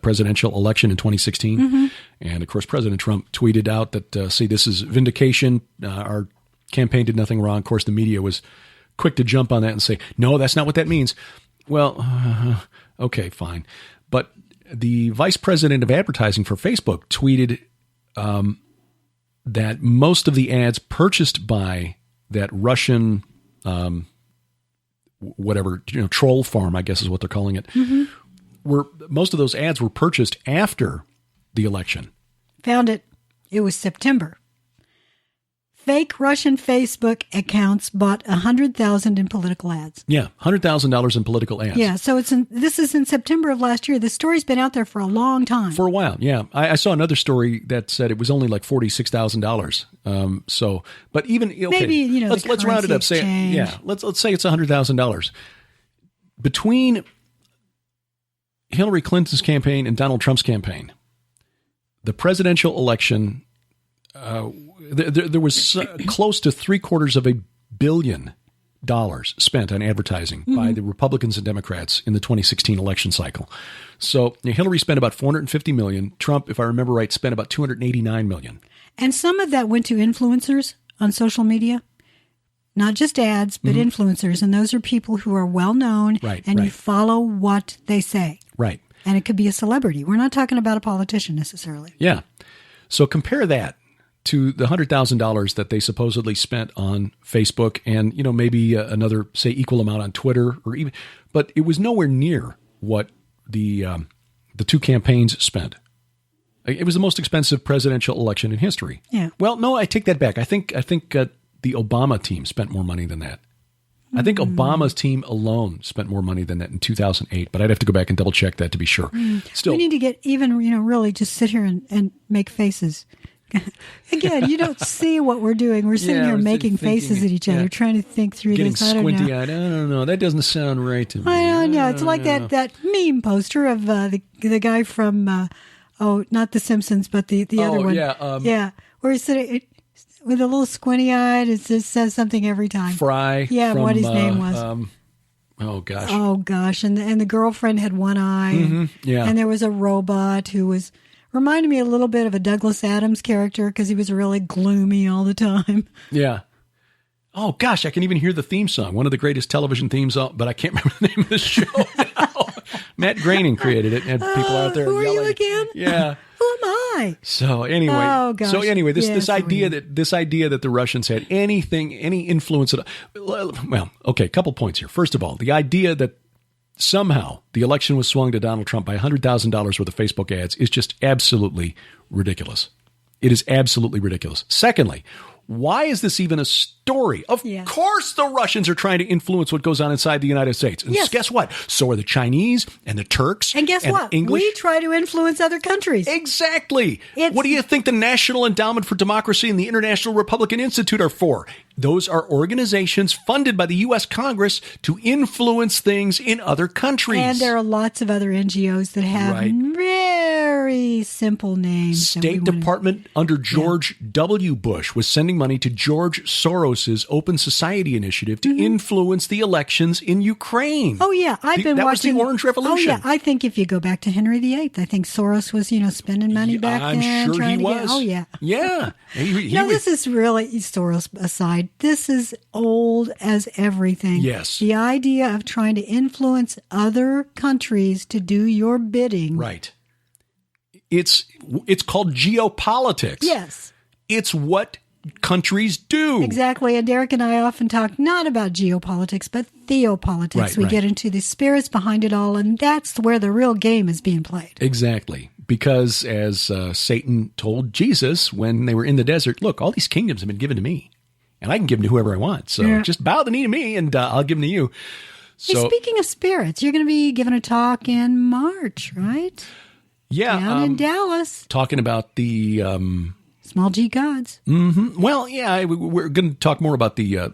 presidential election in 2016. Mm-hmm. And, of course, President Trump tweeted out that, see, this is vindication. Our campaign did nothing wrong. Of course, the media was quick to jump on that and say, no, that's not what that means. Well, okay, fine. But the vice president of advertising for Facebook tweeted that most of the ads purchased by that Russian, troll farm, I guess is what they're calling it, mm-hmm. Most of those ads were purchased after the election. Found it. It was September. Fake Russian Facebook accounts bought $100,000 in political ads. Yeah, $100,000 in political ads. Yeah, so this is in September of last year. This story's been out there for a long time. For a while, yeah. I saw another story that said it was only like $46,000. But even maybe let's round it up. Let's say it's $100,000 between Hillary Clinton's campaign and Donald Trump's campaign. The presidential election. There was close to $750 million spent on advertising mm-hmm. by the Republicans and Democrats in the 2016 election cycle. So Hillary spent about $450 million. Trump, if I remember right, spent about $289 million. And some of that went to influencers on social media, not just ads, but mm-hmm. influencers. And those are people who are well known, and you follow what they say. Right. And it could be a celebrity. We're not talking about a politician necessarily. Yeah. So compare that to the $100,000 that they supposedly spent on Facebook and, maybe another, say, equal amount on Twitter but it was nowhere near what the two campaigns spent. It was the most expensive presidential election in history. Yeah. Well, no, I take that back. I think the Obama team spent more money than that. Mm-hmm. I think Obama's team alone spent more money than that in 2008, but I'd have to go back and double check that to be sure. Still, we need to get even, really just sit here and make faces. Again, you don't see what we're doing. We're sitting here making faces at each other, trying to think through getting this. I don't know. Squinty-eyed. I don't know. That doesn't sound right to me. I don't know. It's like that meme poster of the guy from, not The Simpsons, but the other one. Yeah. Where he's sitting with a little squinty-eyed. It just says something every time. Fry. Yeah, what his name was. Oh, gosh. Oh, gosh. And the girlfriend had one eye. Mm-hmm. Yeah. And there was a robot who was... reminded me a little bit of a Douglas Adams character because he was really gloomy all the time. Yeah. Oh, gosh, I can even hear the theme song. One of the greatest television themes, but I can't remember the name of the show now. Matt Groening created it, and people out there who are yelling. You again? Yeah. Who am I? So anyway, this idea that the Russians had any influence at all. Well, okay, a couple points here. First of all, the idea that somehow the election was swung to Donald Trump by $100,000 worth of Facebook ads is just absolutely ridiculous. It is absolutely ridiculous. Secondly, Why is this even a story? Of course the Russians are trying to influence what goes on inside the United States. And guess what? So are the Chinese and the Turks. And guess what? English. We try to influence other countries. Exactly. What do you think the National Endowment for Democracy and the International Republican Institute are for? Those are organizations funded by the U.S. Congress to influence things in other countries. And there are lots of other NGOs that have very simple names. State Department under George W. Bush was sending money to George Soros's Open Society Initiative to influence the elections in Ukraine. Oh, yeah. That was the Orange Revolution. Oh, yeah. I think if you go back to Henry VIII, I think Soros was, spending money back then. I'm sure he was. Oh, yeah. Yeah. This is really, Soros aside, this is old as everything. Yes. The idea of trying to influence other countries to do your bidding. Right. It's called geopolitics. Yes. It's what countries do. Exactly. And Derek and I often talk not about geopolitics, but theopolitics. We get into the spirits behind it all, and that's where the real game is being played. Exactly. Because as Satan told Jesus when they were in the desert, look, all these kingdoms have been given to me, and I can give them to whoever I want. So just bow the knee to me, and I'll give them to you. So, hey, speaking of spirits, you're going to be giving a talk in March, right? Yeah. Down in Dallas. Talking about the... small G gods. Mm-hmm. Well, yeah, we're going to talk more about the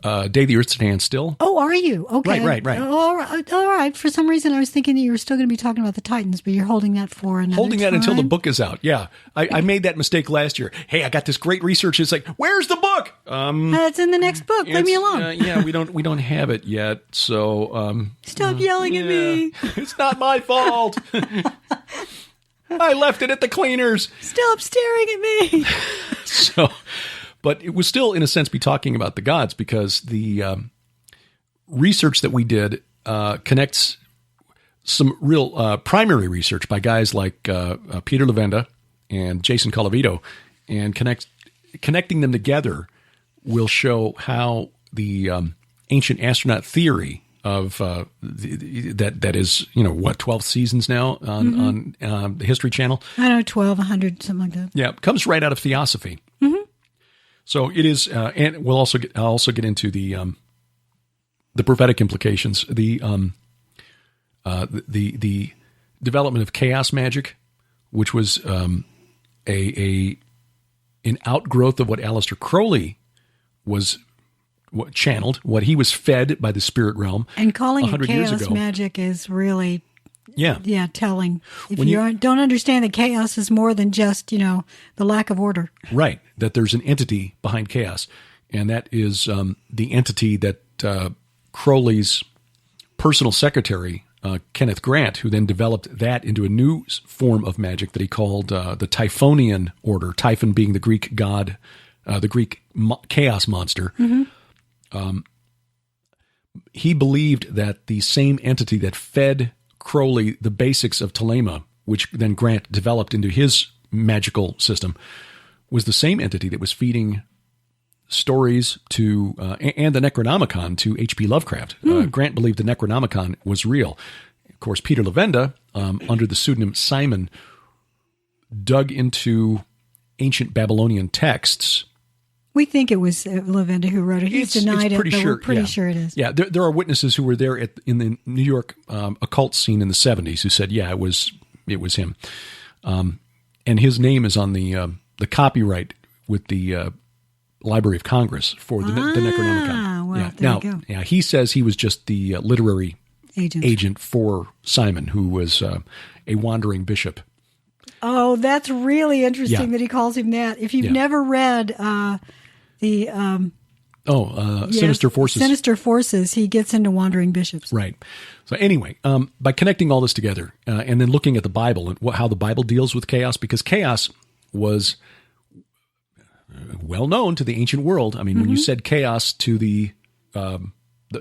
Day the Earth Stands Still. Oh, are you? Okay. Right. All right. For some reason, I was thinking that you were still going to be talking about the Titans, but you're holding that for another Holding that time. until the book is out. Yeah. I made that mistake last year. Hey, I got this great research. It's like, where's the book? It's in the next book. Leave me alone. Yeah, we don't have it yet. So stop yelling at me. It's not my fault. I left it at the cleaners. Stop staring at me. But it was still, in a sense, be talking about the gods because the research that we did connects some real primary research by guys like Peter Levenda and Jason Colavito, and connecting them together will show how the ancient astronaut theory of that is 12 seasons now on the History Channel. I don't know, 12, 100, something like that. Yeah, it comes right out of Theosophy. Mm-hmm. So it is, and I'll also get into the prophetic implications, the development of chaos magic, which was an outgrowth of what Aleister Crowley was channeled, what he was fed by the spirit realm. And calling it chaos magic is really telling. If you don't understand that chaos is more than just, the lack of order. Right. That there's an entity behind chaos. And that is the entity that Crowley's personal secretary, Kenneth Grant, who then developed that into a new form of magic that he called the Typhonian order, Typhon being the Greek god, the Greek chaos monster. Mm-hmm. He believed that the same entity that fed Crowley the basics of Thelema, which then Grant developed into his magical system, was the same entity that was feeding stories to and the Necronomicon to H.P. Lovecraft. Grant believed the Necronomicon was real. Of course, Peter Levenda, under the pseudonym Simon, dug into ancient Babylonian texts. We think it was Levenda who wrote it. He's denied it, but we're pretty sure it is. Yeah, there are witnesses who were there in the New York occult scene in the 70s who said, yeah, it was him. And his name is on the copyright with the Library of Congress for the Necronomicon. Well, there you go. Yeah, he says he was just the literary agent for Simon, who was a wandering bishop. Oh, that's really interesting that he calls him that. If you've never read Sinister Forces. Sinister Forces, he gets into wandering bishops. Right. So anyway, by connecting all this together and then looking at the Bible and how the Bible deals with chaos, because chaos was well known to the ancient world. I mean, when you said chaos to the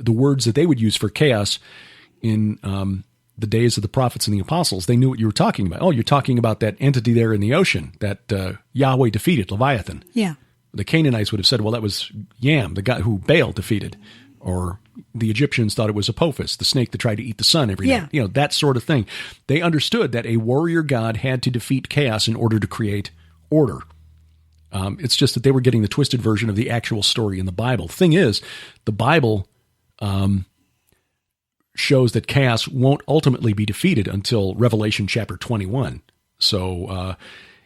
words that they would use for chaos in the days of the prophets and the apostles, they knew what you were talking about. Oh, you're talking about that entity there in the ocean that Yahweh defeated, Leviathan. Yeah. The Canaanites would have said, well, that was Yam, the guy who Baal defeated. Or the Egyptians thought it was Apophis, the snake that tried to eat the sun every day. That sort of thing. They understood that a warrior god had to defeat chaos in order to create order. It's just that they were getting the twisted version of the actual story in the Bible. Thing is, the Bible shows that chaos won't ultimately be defeated until Revelation chapter 21. So,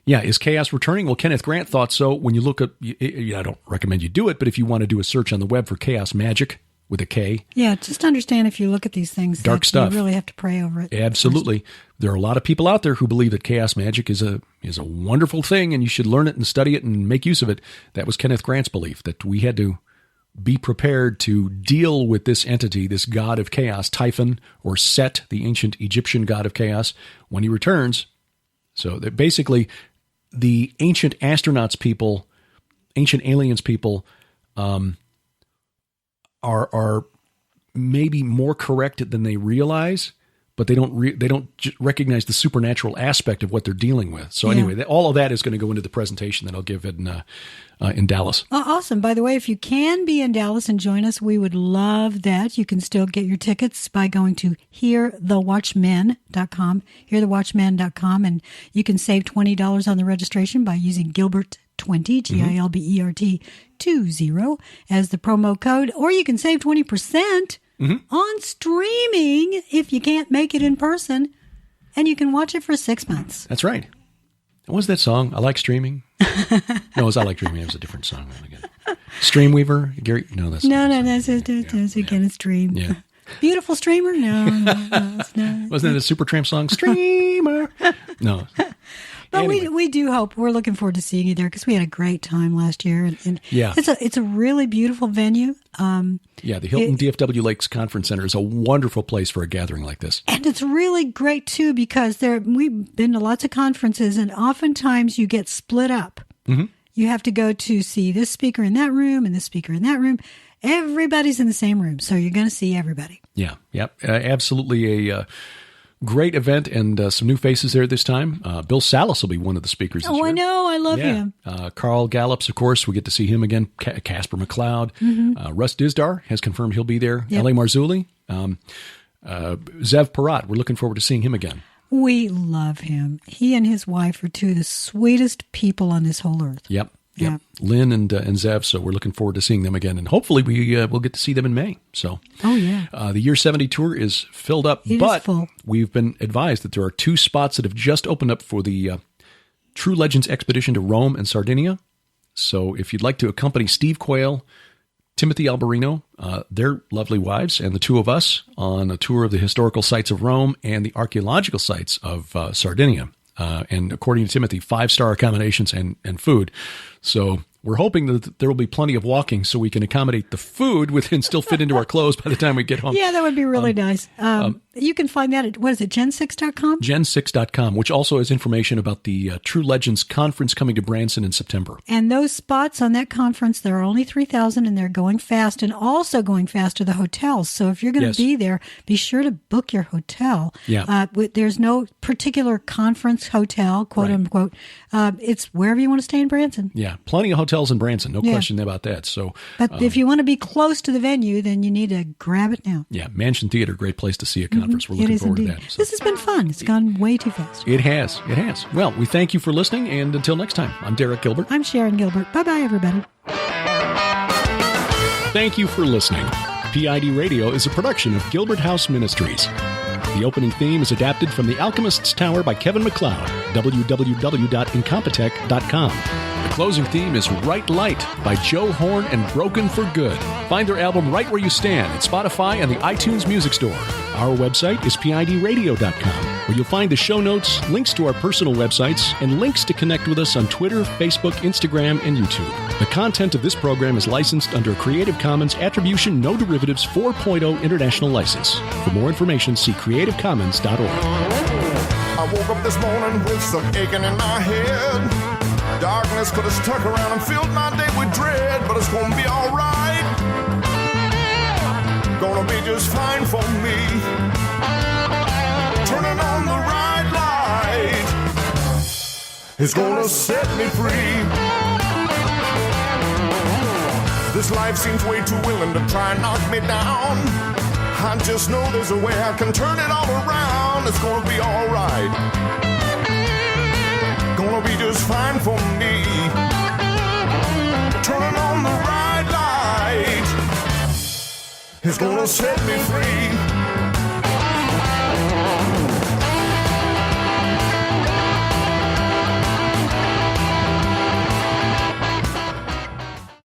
is chaos returning? Well, Kenneth Grant thought so. When you look at, I don't recommend you do it, but if you want to do a search on the web for chaos magic with a K. Yeah, just understand if you look at these things, dark stuff. You really have to pray over it. Absolutely. First. There are a lot of people out there who believe that chaos magic is a wonderful thing and you should learn it and study it and make use of it. That was Kenneth Grant's belief, that we had to be prepared to deal with this entity, this god of chaos, Typhon, or Set, the ancient Egyptian god of chaos, when he returns. So that basically the ancient astronauts people, ancient aliens people, are maybe more correct than they realize, but they don't recognize the supernatural aspect of what they're dealing with. So anyway, all of that is going to go into the presentation that I'll give in Dallas. Awesome. By the way, if you can be in Dallas and join us, we would love that. You can still get your tickets by going to hearthewatchmen.com, hearthewatchmen.com, and you can save $20 on the registration by using Gilbert 20, Gilbert 20, as the promo code, or you can save 20% on streaming if you can't make it in person, and you can watch it for 6 months. That's right. What was that song? I Like Streaming? No, it was I Like Dreaming. It was a different song. Streamweaver? Gary? No, that's again a stream. Yeah. Beautiful Streamer? No, it's not. Wasn't it a Supertramp song? Streamer? No. But anyway. we do hope. We're looking forward to seeing you there because we had a great time last year, and it's a really beautiful venue. The Hilton DFW Lakes Conference Center is a wonderful place for a gathering like this, and it's really great too because we've been to lots of conferences, and oftentimes you get split up. Mm-hmm. You have to go to see this speaker in that room and this speaker in that room. Everybody's in the same room, so you're going to see everybody. Yeah, absolutely a great event, and some new faces there this time. Bill Salas will be one of the speakers this year. I know. I love him. Carl Gallups, of course, we get to see him again. Casper McLeod. Mm-hmm. Russ Dizdar has confirmed he'll be there. Yep. L.A. Marzulli. Zev Parat. We're looking forward to seeing him again. We love him. He and his wife are two of the sweetest people on this whole earth. Yep. Lynn and Zev, so we're looking forward to seeing them again, and hopefully we'll get to see them in May. So, the Year 70 tour is filled up, but we've been advised that there are 2 spots that have just opened up for the True Legends expedition to Rome and Sardinia. So, if you'd like to accompany Steve Quayle, Timothy Alberino, their lovely wives, and the 2 of us on a tour of the historical sites of Rome and the archaeological sites of Sardinia. And according to Timothy, 5-star accommodations and food. So we're hoping that there will be plenty of walking so we can accommodate the food and still fit into our clothes by the time we get home. Yeah, that would be really nice. You can find that at, gen6.com? Gen6.com, which also has information about the True Legends conference coming to Branson in September. And those spots on that conference, there are only 3,000, and they're going fast, and also going fast to the hotels. So if you're going to be there, be sure to book your hotel. Yeah. There's no particular conference hotel, quote unquote. It's wherever you want to stay in Branson. Yeah, plenty of hotels in Branson, no question about that. So, but if you want to be close to the venue, then you need to grab it now. Yeah, Mansion Theater, great place to see a conference. We're looking forward to that. So. This has been fun. It's gone way too fast. It has. Well, we thank you for listening, and until next time, I'm Derek Gilbert. I'm Sharon Gilbert. Bye-bye, everybody. Thank you for listening. P.I.D. Radio is a production of Gilbert House Ministries. The opening theme is adapted from The Alchemist's Tower by Kevin MacLeod, www.incompetech.com. The closing theme is Right Light by Joe Horn and Broken for Good. Find their album Right Where You Stand at Spotify and the iTunes Music Store. Our website is PIDradio.com, where you'll find the show notes, links to our personal websites, and links to connect with us on Twitter, Facebook, Instagram, and YouTube. The content of this program is licensed under a Creative Commons Attribution No Derivatives 4.0 International License. For more information, see creativecommons.org. I woke up this morning with some aching in my head. Darkness could have stuck around and filled my day with dread, but it's gonna be alright. Gonna be just fine for me. Turning on the right light, it's gonna set me free. This life seems way too willing to try and knock me down. I just know there's a way I can turn it all around. It's gonna be alright. Gonna be just fine for me. He's gonna set me free.